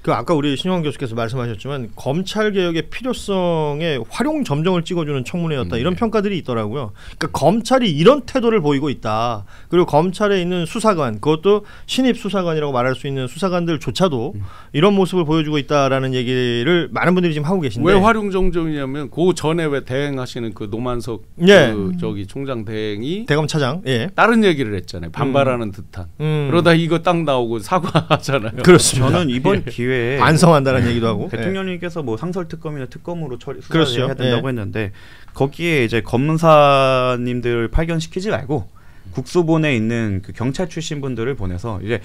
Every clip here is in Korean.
그 아까 우리 신용환 교수께서 말씀하셨지만 검찰 개혁의 필요성에 활용 점정을 찍어주는 청문회였다 이런 평가들이 있더라고요. 그러니까 검찰이 이런 태도를 보이고 있다. 그리고 검찰에 있는 수사관, 그것도 신입 수사관이라고 말할 수 있는 수사관들조차도 이런 모습을 보여주고 있다라는 얘기를 많은 분들이 지금 하고 계신데 왜 활용 점정이냐면 그 전에 왜 대행하시는 그 노만석 예. 그 저기 총장 대행이 대검차장 예. 다른 얘기를 했잖아요. 반발하는 듯한. 그러다 이거 딱 나오고 사과하잖아요. 그렇습니다. 저는 이번 예. 기회에 반성한다는 얘기도 하고 대통령님께서 뭐 상설특검이나 특검으로 수사를 그렇죠. 해야 된다고 했는데 거기에 이제 검사님들 파견시키지 말고 국수본에 있는 그 경찰 출신 분들을 보내서 이제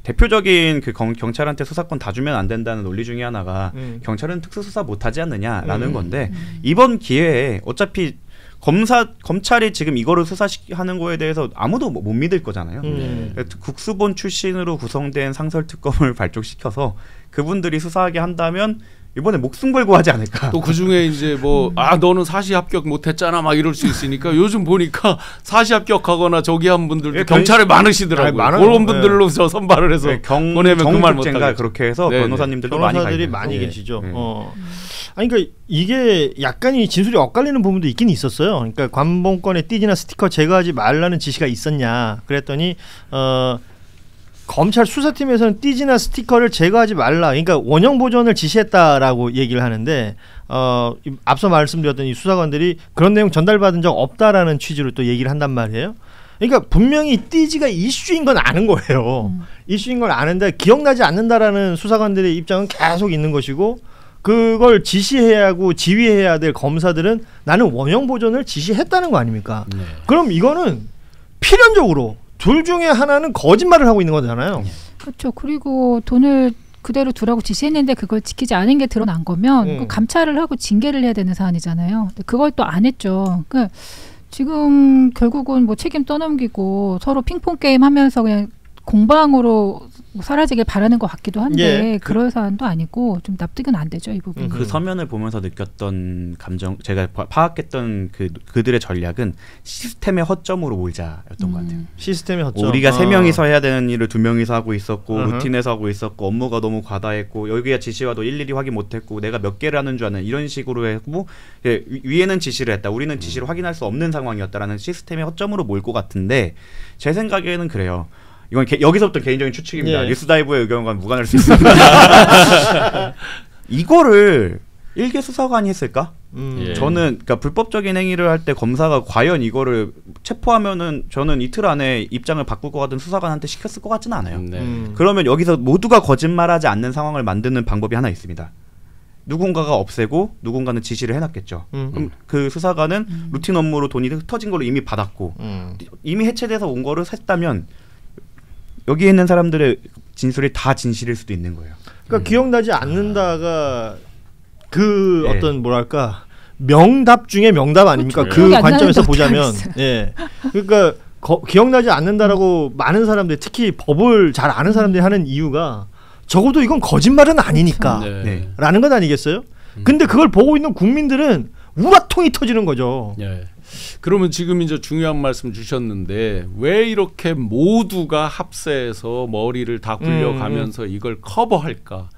대표적인 그 경찰한테 수사권 다 주면 안 된다는 논리 중에 하나가 경찰은 특수수사 못하지 않느냐라는 건데 이번 기회에 어차피 검찰이 지금 이거를 수사하는 거에 대해서 아무도 못 믿을 거잖아요. 국수본 출신으로 구성된 상설특검을 발족시켜서 그분들이 수사하게 한다면 이번에 목숨 걸고 하지 않을까. 또 그중에 이제 뭐 너는 사시 합격 못했잖아 막 이럴 수 있으니까 요즘 보니까 사시 합격하거나 저기 한 분들도 경찰에 많으시더라고요. 그런 분들로 저 선발을 해서 보내면 그 말 못하게. 그렇게 해서 변호사님들도 변호사들이 많이 계시죠. 아니 그러니까 이게 약간 이 진술이 엇갈리는 부분도 있긴 있었어요. 그러니까 관봉권에 띠지나 스티커 제거하지 말라는 지시가 있었냐. 그랬더니 검찰 수사팀에서는 띠지나 스티커를 제거하지 말라. 그러니까 원형 보존을 지시했다라고 얘기를 하는데 앞서 말씀드렸던 이 수사관들이 그런 내용 전달받은 적 없다라는 취지로 또 얘기를 한단 말이에요. 그러니까 분명히 띠지가 이슈인 건 아는 거예요. 이슈인 걸 아는데 기억나지 않는다라는 수사관들의 입장은 계속 있는 것이고 그걸 지시해야 하고 지휘해야 될 검사들은 나는 원형 보존을 지시했다는 거 아닙니까? 네. 그럼 이거는 필연적으로 둘 중에 하나는 거짓말을 하고 있는 거잖아요. 그렇죠. 그리고 돈을 그대로 두라고 지시했는데 그걸 지키지 않은 게 드러난 거면 감찰을 하고 징계를 해야 되는 사안이잖아요. 근데 그걸 또 안 했죠. 그러니까 지금 결국은 뭐 책임 떠넘기고 서로 핑퐁 게임 하면서 그냥 공방으로 사라지길 바라는 것 같기도 한데 그럴 사안도 아니고 좀 납득은 안 되죠, 이 부분. 그 서면을 보면서 느꼈던 감정, 제가 파악했던 그들의 전략은 시스템의 허점으로 몰자였던 것 같아요. 시스템의 허점. 우리가 3명이서 해야 되는 일을 2명이서 하고 있었고 루틴에서 하고 있었고 업무가 너무 과다했고 여기가 지시와도 일일이 확인 못했고 내가 몇 개를 하는 줄 아는 이런 식으로 했고 위에는 지시를 했다. 우리는 지시를 확인할 수 없는 상황이었다라는 시스템의 허점으로 몰 것 같은데 제 생각에는 그래요. 이건 여기서부터 개인적인 추측입니다. 뉴스다이브의 의견과 무관할 수 있습니다. 이거를 일개 수사관이 했을까? 저는 그러니까 불법적인 행위를 할 때 검사가 과연 이거를 체포하면은 저는 이틀 안에 입장을 바꿀 것 같은 수사관한테 시켰을 것 같지는 않아요. 그러면 여기서 모두가 거짓말하지 않는 상황을 만드는 방법이 하나 있습니다. 누군가가 없애고 누군가는 지시를 해놨겠죠. 그럼 그 수사관은 루틴 업무로 돈이 흩어진 걸 이미 받았고 이미 해체돼서 온 거를 했다면 여기 있는 사람들의 진술이 다 진실일 수도 있는 거예요. 그러니까 기억나지 않는다가 그 어떤 뭐랄까 명답 중에 명답 아닙니까? 그 관점에서 보자면 그러니까 기억나지 않는다라고 많은 사람들 특히 법을 잘 아는 사람들이 하는 이유가 적어도 이건 거짓말은 아니니까 라는 건 아니겠어요? 근데 그걸 보고 있는 국민들은 우라통이 터지는 거죠. 그러면 지금 이제 중요한 말씀 주셨는데 왜 이렇게 모두가 합세해서 머리를 다 굴려가면서 이걸 커버할까?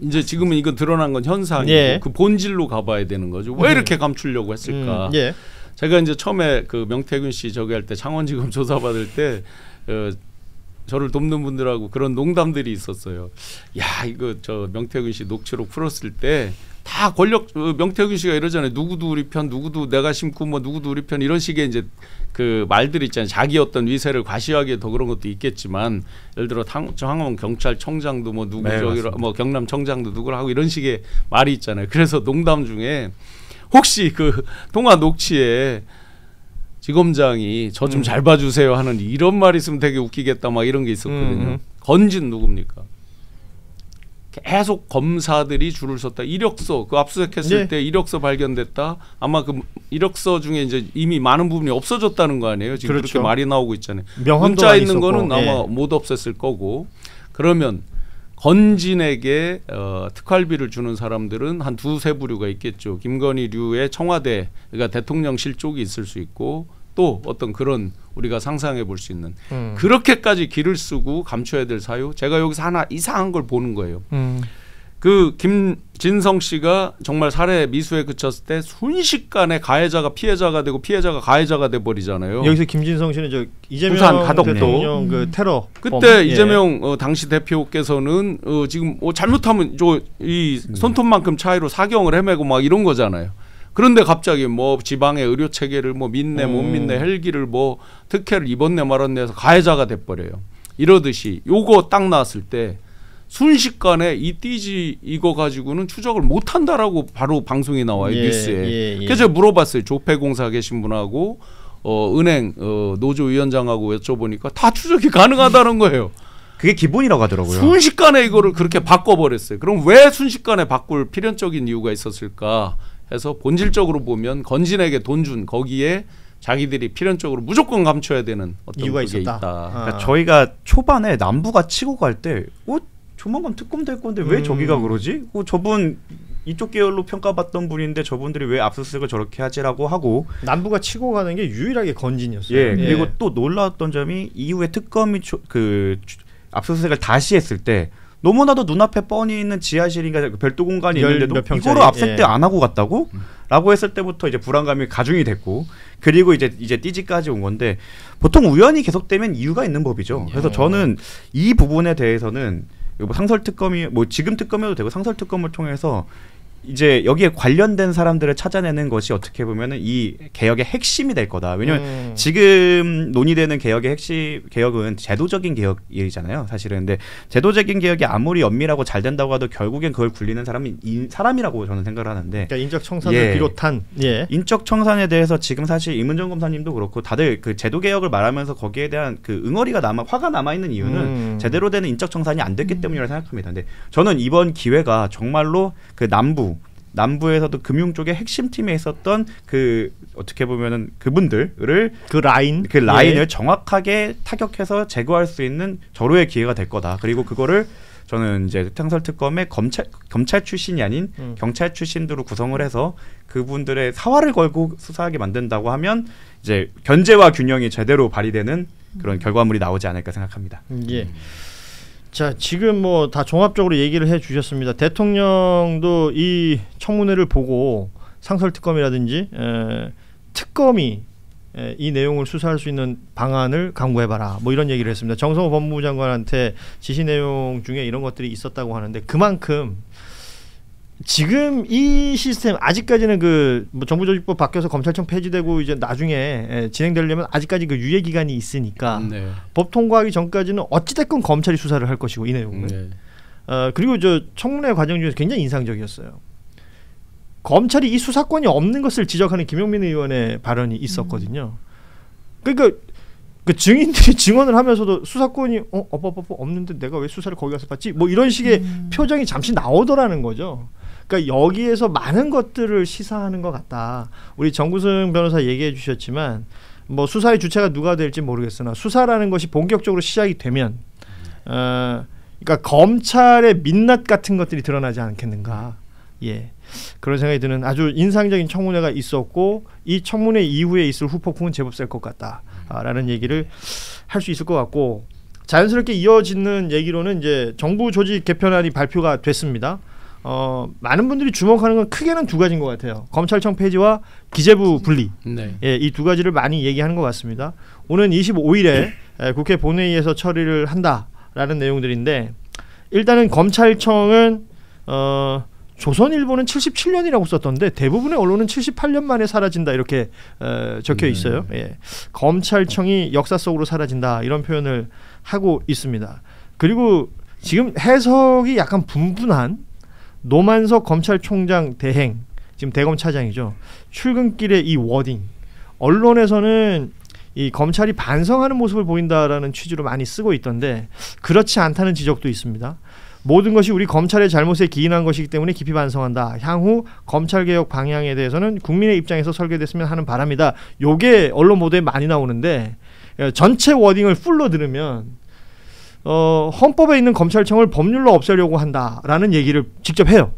이제 지금은 이건 드러난 건 현상이고 그 본질로 가봐야 되는 거죠. 왜 이렇게 감추려고 했을까? 제가 이제 처음에 그 명태균 씨 저기 할 때 창원지검 조사받을 때 저를 돕는 분들하고 그런 농담들이 있었어요. 야 이거 저 명태균 씨 녹취록 풀었을 때 다 명태균 씨가 이러잖아요. 누구도 우리 편, 누구도 내가 심고 뭐 누구도 우리 편 이런 식의 이제 그 말들 있잖아요. 자기 어떤 위세를 과시하기에 더 그런 것도 있겠지만 예를 들어 항원 경찰청장도 뭐 누구 뭐 경남청장도 누구를 하고 이런 식의 말이 있잖아요. 그래서 농담 중에 혹시 그 통화 녹취에 지검장이 저 좀 잘 봐주세요 하는 이런 말 있으면 되게 웃기겠다 막 이런 게 있었거든요. 건진 누굽니까? 계속 검사들이 줄을 섰다. 이력서 그 압수수색했을 때 이력서 발견됐다. 아마 그 이력서 중에 이제 이미 많은 부분이 없어졌다는 거 아니에요. 지금 그렇게 말이 나오고 있잖아요. 문자 있는 거는 아마 못 없앴을 거고. 그러면 건진에게 특활비를 주는 사람들은 한 두세 부류가 있겠죠. 김건희류의 청와대 그러니까 대통령실 쪽이 있을 수 있고 또 어떤 그런 우리가 상상해 볼 수 있는 그렇게까지 기를 쓰고 감춰야 될 사유. 제가 여기서 하나 이상한 걸 보는 거예요. 그 김진성 씨가 정말 살해 미수에 그쳤을 때 순식간에 가해자가 피해자가 되고 피해자가 가해자가 돼 버리잖아요. 여기서 김진성 씨는 저 이재명 부산 가덕도. 대통령 그 테러 그때 이재명 당시 대표께서는 지금 잘못하면 이 손톱만큼 차이로 사경을 헤매고 막 이런 거잖아요. 그런데 갑자기 뭐 지방의 의료 체계를 뭐 믿네 못 믿네 헬기를 뭐 특혜를 입었네 말았네 해서 가해자가 돼 버려요. 이러듯이 요거 딱 나왔을 때 순식간에 이 띠지 이거 가지고는 추적을 못 한다라고 바로 방송이 나와요. 뉴스에. 그래서 제가 물어봤어요. 조폐공사 계신 분하고 은행 노조위원장하고 여쭤보니까 다 추적이 가능하다는 거예요. 그게 기본이라고 하더라고요. 순식간에 이거를 그렇게 바꿔버렸어요. 그럼 왜 순식간에 바꿀 필연적인 이유가 있었을까 해서 본질적으로 보면 건진에게 돈 준 거기에 자기들이 필연적으로 무조건 감춰야 되는 어떤 이유가 그게 있었다. 있다. 그러니까 저희가 초반에 남부가 치고 갈 때 조만간 특검 될 건데 왜 저기가 그러지? 저분 이쪽 계열로 평가받던 분인데 저분들이 왜 압수수색을 저렇게 하지라고 하고 남부가 치고 가는 게 유일하게 건진이었어요. 예, 그리고 또 놀라웠던 점이 이후에 특검이 압수수색을 다시 했을 때 너무나도 눈앞에 뻔히 있는 지하실인가 별도 공간이 있는데도 이거를 압수수색 안 하고 갔다고? 라고 했을 때부터 이제 불안감이 가중이 됐고 그리고 이제 띠지까지 온 건데 보통 우연히 계속되면 이유가 있는 법이죠. 그래서 저는 이 부분에 대해서는 상설 특검이 지금 특검해도 되고 상설 특검을 통해서 이제 여기에 관련된 사람들을 찾아내는 것이 어떻게 보면은 이 개혁의 핵심이 될 거다. 왜냐하면 지금 논의되는 개혁은 제도적인 개혁이잖아요. 사실은. 근데 제도적인 개혁이 아무리 엄밀하고 잘 된다고 해도 결국엔 그걸 굴리는 사람이 사람이라고 저는 생각을 하는데. 그러니까 인적 청산을 비롯한 인적 청산에 대해서 지금 사실 이문정 검사님도 그렇고 다들 그 제도 개혁을 말하면서 거기에 대한 그 응어리가 화가 남아 있는 이유는 제대로 되는 인적 청산이 안 됐기 때문이라고 생각합니다. 근데 저는 이번 기회가 정말로 그 남부에서도 금융 쪽의 핵심팀에 있었던 그 어떻게 보면은 그분들을 그 라인을 정확하게 타격해서 제거할 수 있는 절호의 기회가 될 거다. 그리고 그거를 저는 이제 상설 특검의 검찰 출신이 아닌 경찰 출신들로 구성을 해서 그분들의 사활을 걸고 수사하게 만든다고 하면 이제 견제와 균형이 제대로 발휘되는 그런 결과물이 나오지 않을까 생각합니다. 예. 자, 지금 뭐 다 종합적으로 얘기를 해주셨습니다. 대통령도 이 청문회를 보고 상설특검이라든지 특검이 이 내용을 수사할 수 있는 방안을 강구해봐라 뭐 이런 얘기를 했습니다. 정성호 법무부 장관한테 지시 내용 중에 이런 것들이 있었다고 하는데 그만큼 지금 이 시스템 아직까지는 뭐 정부조직법 바뀌어서 검찰청 폐지되고 이제 나중에 진행되려면 아직까지 그 유예 기간이 있으니까 법 통과하기 전까지는 어찌됐건 검찰이 수사를 할 것이고 이 내용은 그리고 저 청문회 과정 중에서 굉장히 인상적이었어요. 검찰이 이 수사권이 없는 것을 지적하는 김용민 의원의 발언이 있었거든요. 그러니까 그 증인들이 증언을 하면서도 수사권이 없는데 내가 왜 수사를 거기 가서 받지? 뭐 이런 식의 표정이 잠시 나오더라는 거죠. 그러니까 여기에서 많은 것들을 시사하는 것 같다. 우리 정구승 변호사 얘기해 주셨지만 뭐 수사의 주체가 누가 될지 모르겠으나 수사라는 것이 본격적으로 시작이 되면 그러니까 검찰의 민낯 같은 것들이 드러나지 않겠는가. 예. 그런 생각이 드는 아주 인상적인 청문회가 있었고 이 청문회 이후에 있을 후폭풍은 제법 셀 것 같다라는 얘기를 할 수 있을 것 같고 자연스럽게 이어지는 얘기로는 이제 정부 조직 개편안이 발표가 됐습니다. 많은 분들이 주목하는 건 크게는 두 가지인 것 같아요. 검찰청 폐지와 기재부 분리. 예, 이 두 가지를 많이 얘기하는 것 같습니다. 오는 25일에 국회 본회의에서 처리를 한다라는 내용들인데 일단은 검찰청은 조선일보는 77년이라고 썼던데 대부분의 언론은 78년 만에 사라진다 이렇게 적혀 있어요. 예. 검찰청이 역사 속으로 사라진다 이런 표현을 하고 있습니다. 그리고 지금 해석이 약간 분분한 노만석 검찰총장 대행, 지금 대검 차장이죠. 출근길의 이 워딩, 언론에서는 이 검찰이 반성하는 모습을 보인다라는 취지로 많이 쓰고 있던데 그렇지 않다는 지적도 있습니다. 모든 것이 우리 검찰의 잘못에 기인한 것이기 때문에 깊이 반성한다. 향후 검찰개혁 방향에 대해서는 국민의 입장에서 설계됐으면 하는 바람이다. 요게 언론 보도에 많이 나오는데 전체 워딩을 풀로 들으면 헌법에 있는 검찰청을 법률로 없애려고 한다라는 얘기를 직접 해요.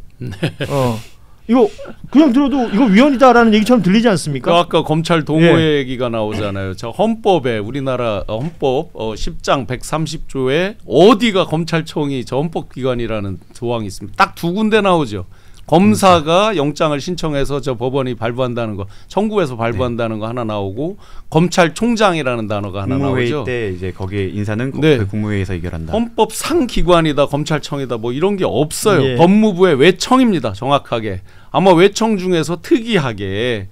이거 그냥 들어도 이거 위헌이다라는 얘기처럼 들리지 않습니까? 아까 검찰 동호회 얘기가 나오잖아요. 저 헌법에 우리나라 헌법 10장 130조에 어디가 검찰청이 저 헌법기관이라는 조항이 있습니다. 딱 두 군데 나오죠. 검사가 영장을 신청해서 저 법원이 발부한다는 거, 청구해서 발부한다는 거 하나 나오고 검찰총장이라는 단어가 하나 국무회의 나오죠. 때 이제 거기에 인사는 네. 그 국무회의에서 의결한다. 헌법상 기관이다, 검찰청이다, 뭐 이런 게 없어요. 예. 법무부의 외청입니다. 정확하게. 아마 외청 중에서 특이하게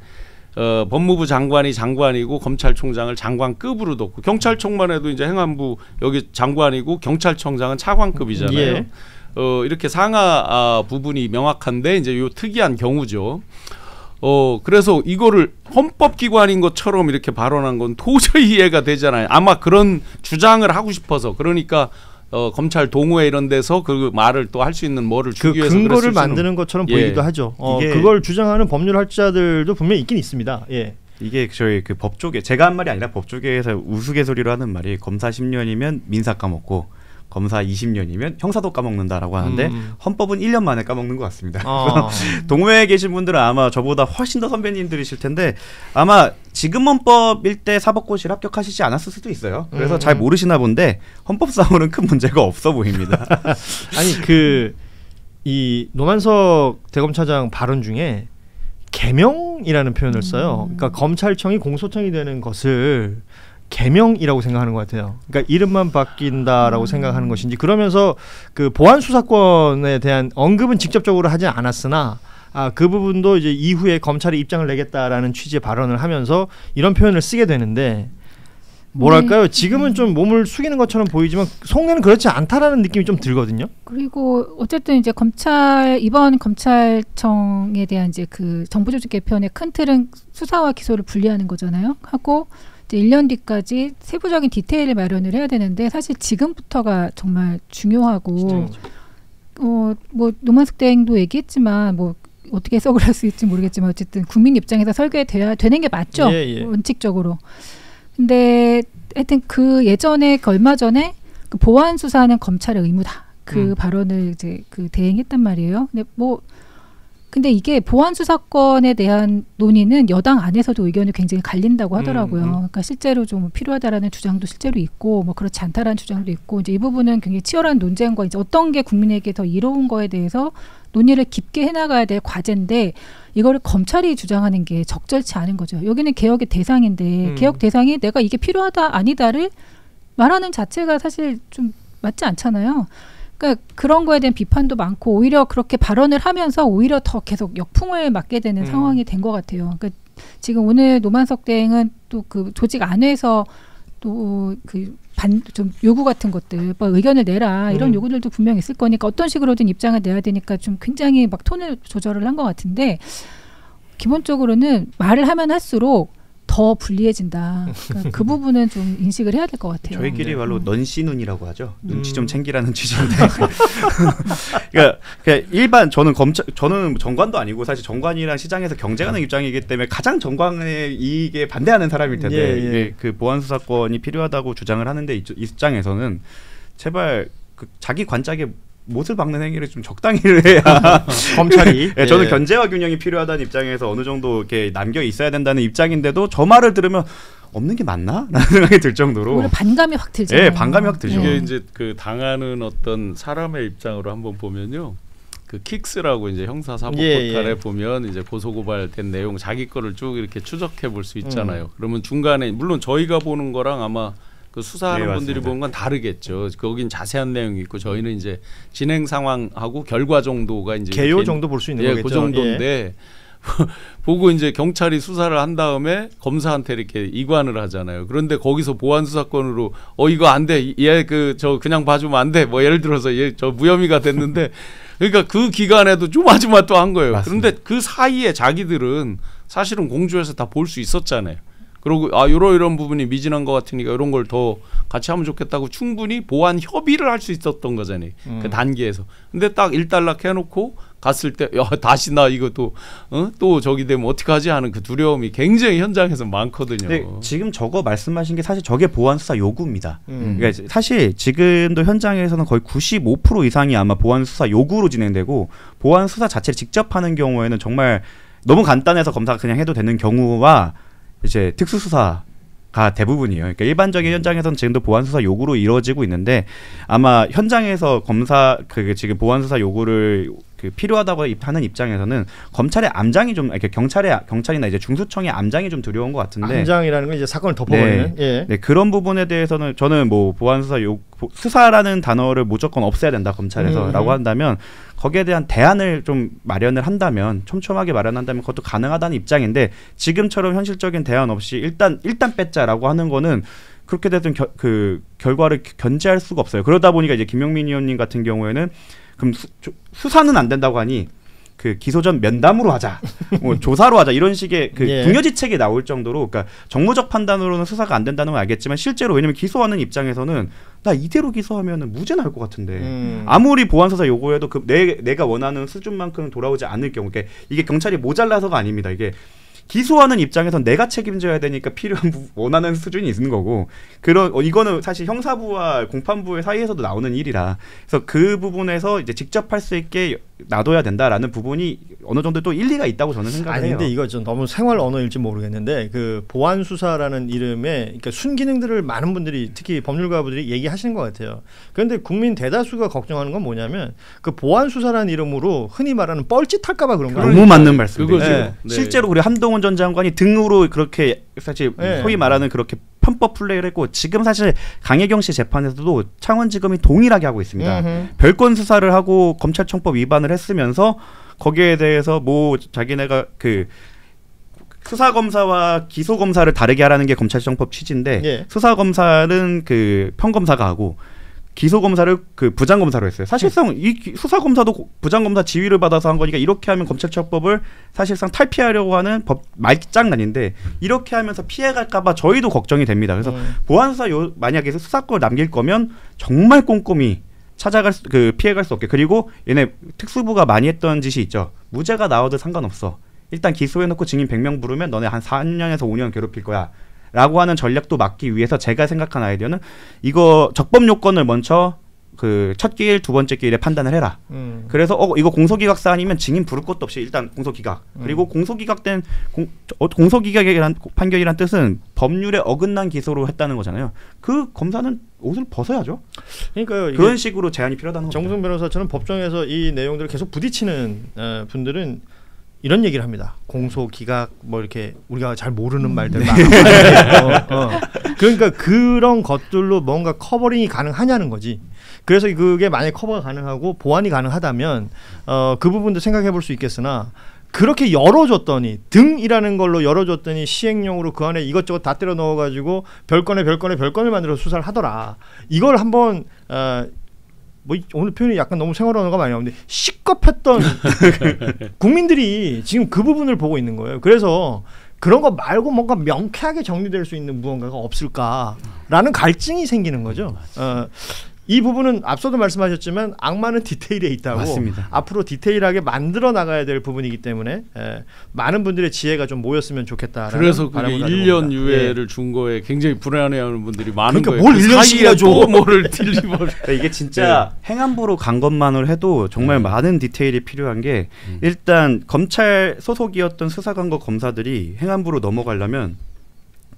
법무부 장관이 장관이고 검찰총장을 장관급으로 뒀고 경찰청만 해도 이제 행안부 여기 장관이고 경찰청장은 차관급이잖아요. 예. 이렇게 상하 부분이 명확한데 이제 요 특이한 경우죠. 그래서 이거를 헌법기관인 것처럼 이렇게 발언한 건 도저히 이해가 되잖아요. 아마 그런 주장을 하고 싶어서 그러니까 검찰 동호회 이런 데서 그 말을 또 할 수 있는 뭐를 그 주기 위해서 근거를 만드는 것처럼 예. 보이기도 하죠. 이게 그걸 주장하는 법률학자들도 분명히 있긴 있습니다. 예. 이게 저희 그 법조계 제가 한 말이 아니라 법조계에서 우스갯소리로 하는 말이 검사 10년이면 민사 까먹고 검사 20년이면 형사도 까먹는다라고 하는데 헌법은 1년 만에 까먹는 것 같습니다. 동호회에 계신 분들은 아마 저보다 훨씬 더 선배님들이실 텐데 아마 지금 헌법일 때 사법고시를 합격하시지 않았을 수도 있어요. 그래서 잘 모르시나 본데 헌법상으로는 큰 문제가 없어 보입니다. 아니 이 노만석 대검차장 발언 중에 개명이라는 표현을 써요. 그러니까 검찰청이 공소청이 되는 것을 개명이라고 생각하는 것 같아요. 그러니까 이름만 바뀐다라고 생각하는 것인지 그러면서 그 보안 수사권에 대한 언급은 직접적으로 하지 않았으나 그 부분도 이제 이후에 검찰이 입장을 내겠다라는 취지의 발언을 하면서 이런 표현을 쓰게 되는데 뭐랄까요? 지금은 좀 몸을 숙이는 것처럼 보이지만 속내는 그렇지 않다라는 느낌이 좀 들거든요. 그리고 어쨌든 이제 이번 검찰청에 대한 이제 그 정부조직 개편의 큰 틀은 수사와 기소를 분리하는 거잖아요. 하고 이제 1년 뒤까지 세부적인 디테일을 마련을 해야 되는데 사실 지금부터가 정말 중요하고 뭐 노만석 대행도 얘기했지만 뭐 어떻게 해석을 할 수 있을지 모르겠지만 어쨌든 국민 입장에서 설계돼야 되는 게 맞죠. 예. 원칙적으로. 근데 하여튼 그 예전에 얼마 전에 그 보안 수사는 검찰의 의무다. 그 발언을 이제 그 대행했단 말이에요. 근데 이게 보안 수사권에 대한 논의는 여당 안에서도 의견이 굉장히 갈린다고 하더라고요. 그러니까 실제로 좀 필요하다라는 주장도 실제로 있고 뭐 그렇지 않다라는 주장도 있고 이제 이 부분은 굉장히 치열한 논쟁과 이제 어떤 게 국민에게 더 이로운 거에 대해서 논의를 깊게 해나가야 될 과제인데 이거를 검찰이 주장하는 게 적절치 않은 거죠. 여기는 개혁의 대상인데 개혁 대상이 내가 이게 필요하다 아니다를 말하는 자체가 사실 좀 맞지 않잖아요. 그러니까 그런 거에 대한 비판도 많고 오히려 그렇게 발언을 하면서 오히려 더 계속 역풍을 맞게 되는 상황이 된 것 같아요. 그러니까 지금 오늘 노만석 대행은 또 그 조직 안에서 또 그 좀 요구 같은 것들, 뭐 의견을 내라 이런 요구들도 분명히 있을 거니까 어떤 식으로든 입장을 내야 되니까 좀 굉장히 막 톤을 조절을 한 것 같은데 기본적으로는 말을 하면 할수록 더 불리해진다. 그러니까 그 부분은 좀 인식을 해야 될 것 같아요. 저희끼리 말로 넌씨눈이라고 하죠. 눈치 좀 챙기라는 취지인데. 그러니까 일반 저는 정관도 아니고 사실 정관이랑 시장에서 경쟁하는 입장이기 때문에 가장 정관의 이익에 반대하는 사람일 텐데 이게 그 보안 수사권이 필요하다고 주장을 하는데 이 입장에서는 제발 그 자기 관짝에 못을 박는 행위를 좀 적당히 해야 검찰이 네, 저는 견제와 균형이 필요하다는 입장에서 어느 정도 이렇게 남겨 있어야 된다는 입장인데도 저 말을 들으면 없는 게 맞나? 라는 생각이 들 정도로 오히려 반감이 확 들잖아요. 네, 반감이 확 들죠. 이게 이제 그 당하는 어떤 사람의 입장으로 한번 보면요. 그 킥스라고 이제 형사 사법 포탈에 보면 이제 고소 고발된 내용 자기 거를 쭉 이렇게 추적해 볼 수 있잖아요. 그러면 중간에 물론 저희가 보는 거랑 아마 그 수사하는 네, 분들이 보는 건 다르겠죠. 거긴 자세한 내용이 있고 저희는 이제 진행 상황하고 결과 정도가 이제 개요 정도 볼 수 있는 거겠죠. 그 정도인데 보고 이제 경찰이 수사를 한 다음에 검사한테 이렇게 이관을 하잖아요. 그런데 거기서 보안 수사권으로 이거 안 돼. 얘 저 그냥 봐주면 안 돼. 뭐 예를 들어서 얘 저 무혐의가 됐는데 그러니까 그 기간에도 조마조마 또 한 거예요. 맞습니다. 그런데 그 사이에 자기들은 사실은 공주에서 다 볼 수 있었잖아요. 그리고 이런 부분이 미진한 것 같으니까 이런 걸 더 같이 하면 좋겠다고 충분히 보안 협의를 할 수 있었던 거잖아요. 그 단계에서. 근데 딱 일단락 해놓고 갔을 때 야 다시 나 이거 또 저기 되면 어떡하지 하는 그 두려움이 굉장히 현장에서 많거든요. 네, 지금 저거 말씀하신 게 사실 저게 보안 수사 요구입니다. 그러니까 사실 지금도 현장에서는 거의 95% 이상이 아마 보안 수사 요구로 진행되고 보안 수사 자체를 직접 하는 경우에는 정말 너무 간단해서 검사가 그냥 해도 되는 경우와 이제 특수수사 가 대부분이에요. 그러니까 일반적인 현장에서는 지금도 보안 수사 요구로 이루어지고 있는데 아마 현장에서 검사 지금 보안 수사 요구를 필요하다고 하는 입장에서는 검찰의 암장이 좀 이렇게 경찰이나 이제 중수청의 암장이 좀 두려운 것 같은데 암장이라는 건 이제 사건을 덮어버리는 네, 그런 부분에 대해서는 저는 뭐 보안 수사 수사라는 단어를 무조건 없애야 된다 검찰에서라고 한다면 거기에 대한 대안을 좀 마련을 한다면 촘촘하게 마련한다면 그것도 가능하다는 입장인데 지금처럼 현실적인 대안 없이 일단 뺏자라고 하는 거는 그렇게 됐던 그 결과를 견제할 수가 없어요. 그러다 보니까 이제 김용민 의원님 같은 경우에는 그럼 수사는 안 된다고 하니 그 기소 전 면담으로 하자, 뭐 조사로 하자 이런 식의 그 궁여지책이 나올 정도로, 그러니까 정무적 판단으로는 수사가 안 된다는 건 알겠지만 실제로 왜냐면 기소하는 입장에서는 나 이대로 기소하면은 무죄 나올 것 같은데 아무리 보안 수사 요구해도 그 내가 원하는 수준만큼은 돌아오지 않을 경우, 그러니까 이게 경찰이 모자라서가 아닙니다. 이게 기소하는 입장에선 내가 책임져야 되니까 필요한 원하는 수준이 있는 거고 이거는 사실 형사부와 공판부의 사이에서도 나오는 일이라 그래서 그 부분에서 이제 직접 할 수 있게 놔둬야 된다라는 부분이 어느 정도 또 일리가 있다고 저는 생각해요. 아니 근데 이거 좀 너무 생활 언어일지 모르겠는데 그 보안 수사라는 이름에 그러니까 순기능들을 많은 분들이 특히 법률가분들이 얘기하시는 것 같아요. 그런데 국민 대다수가 걱정하는 건 뭐냐면 그 보안 수사라는 이름으로 흔히 말하는 뻘짓할까봐 그런 거예요. 너무 맞는 말씀이죠. 네. 실제로 우리 한동훈 전 장관이 등으로 그렇게 사실 소위 말하는 그렇게 편법 플레이를 했고 지금 사실 강혜경 씨 재판에서도 창원지검이 동일하게 하고 있습니다. 별건 수사를 하고 검찰청법 위반을 했으면서 거기에 대해서 뭐 자기네가 그 수사검사와 기소검사를 다르게 하라는 게 검찰청법 취지인데 수사검사는 그 평검사가 하고 기소검사를 그 부장검사로 했어요. 사실상 이 수사검사도 부장검사 지휘를 받아서 한 거니까 이렇게 하면 검찰청법을 사실상 탈피하려고 하는 법 말장난인데 이렇게 하면서 피해갈까봐 저희도 걱정이 됩니다. 그래서 보안수사 만약에 수사권을 남길 거면 정말 꼼꼼히 피해갈 수 없게. 그리고 얘네 특수부가 많이 했던 짓이 있죠. 무죄가 나와도 상관없어. 일단 기소해놓고 증인 100명 부르면 너네 한 4년에서 5년 괴롭힐 거야. 라고 하는 전략도 막기 위해서 제가 생각한 아이디어는 이거 적법 요건을 먼저 그 첫 기일, 두 번째 기일에 판단을 해라. 그래서 이거 공소기각 사안이면 증인 부를 것도 없이 일단 공소기각. 그리고 공소기각된 공소기각이란 판결이란 뜻은 법률에 어긋난 기소로 했다는 거잖아요. 그 검사는 옷을 벗어야죠. 그러니까 그런 식으로 제한이 필요하다는 거죠. 정승 변호사처럼 법정에서 이 내용들을 계속 부딪히는 분들은 이런 얘기를 합니다. 공소, 기각 뭐 이렇게 우리가 잘 모르는 말들 많아요. 그러니까 그런 것들로 뭔가 커버링이 가능하냐는 거지. 그래서 그게 만약에 커버가 가능하고 보완이 가능하다면 그 부분도 생각해 볼 수 있겠으나 그렇게 열어줬더니 등이라는 걸로 열어줬더니 시행령으로 그 안에 이것저것 다 때려 넣어가지고 별건을 만들어서 수사를 하더라. 이걸 한번 뭐 오늘 표현이 약간 너무 생활 언어가 많이 나오는데 시겁했던 국민들이 지금 그 부분을 보고 있는 거예요. 그래서 그런 거 말고 뭔가 명쾌하게 정리될 수 있는 무언가가 없을까라는 갈증이 생기는 거죠. 이 부분은 앞서도 말씀하셨지만 악마는 디테일에 있다고. 맞습니다. 앞으로 디테일하게 만들어 나가야 될 부분이기 때문에 많은 분들의 지혜가 좀 모였으면 좋겠다라는 그래서 그게 바람을 1년 유예를 준 거에 굉장히 불안해하는 분들이 많은 그러니까 거예요. 뭘 1년씩이나 줘. 뭐를 딜리버를. 그러니까 이게 진짜 행안부로 간 것만으로 해도 정말 많은 디테일이 필요한 게 일단 검찰 소속이었던 수사관과 검사들이 행안부로 넘어가려면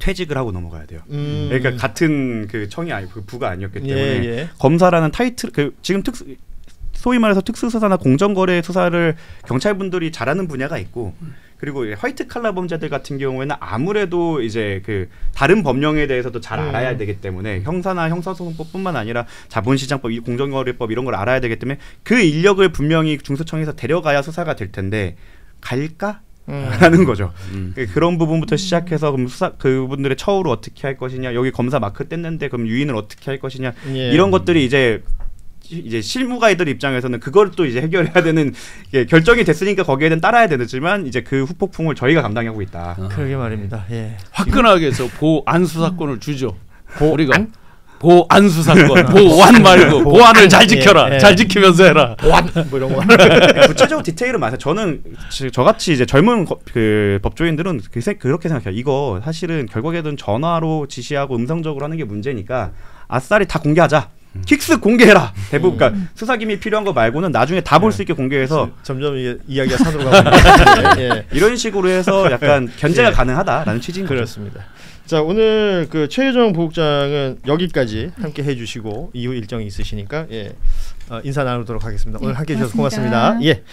퇴직을 하고 넘어가야 돼요. 그러니까 같은 그 청이 아니고 그 부가 아니었기 때문에 검사라는 타이틀 지금 소위 말해서 특수수사나 공정거래 수사를 경찰분들이 잘하는 분야가 있고 그리고 화이트 칼라 범죄들 같은 경우에는 아무래도 이제 그 다른 법령에 대해서도 잘 알아야 되기 때문에 형사나 형사소송법뿐만 아니라 자본시장법, 공정거래법 이런 걸 알아야 되기 때문에 그 인력을 분명히 중수청에서 데려가야 수사가 될 텐데 갈까? 라는 거죠. 그런 부분부터 시작해서 그럼 그분들의 처우를 어떻게 할 것이냐, 여기 검사 마크 뗐는데 그럼 유인을 어떻게 할 것이냐, 이런 것들이 이제 실무가이들 입장에서는 그걸 또 이제 해결해야 되는 결정이 됐으니까 거기에는 따라야 되지만 이제 그 후폭풍을 저희가 감당하고 있다. 그러게 말입니다. 화끈하게 해서 보안 수사권을 주죠. 우리가 보안 수사권, 보안 말고 보안을 잘 지켜라, 잘 지키면서 해라. 보안 뭐 이런 거. 구체적으로 디테일은 많아요. 저는 저같이 이제 젊은 그 법조인들은 그렇게 생각해요. 이거 사실은 결국에는 전화로 지시하고 음성적으로 하는 게 문제니까 아싸리 다 공개하자. 킥스 공개해라. 대부분 그러니까 수사기밀 필요한 거 말고는 나중에 다 볼 수 있게 공개해서 점점 이야기가 산으로 가고 있는데 예. 이런 식으로 해서 약간 견제가 가능하다라는 취지인 거죠. 그렇습니다. 자, 오늘 그 최혜정 부국장은 여기까지 함께 해주시고 이후 일정이 있으시니까 인사 나누도록 하겠습니다. 오늘 함께 해주셔서 고맙습니다. 예.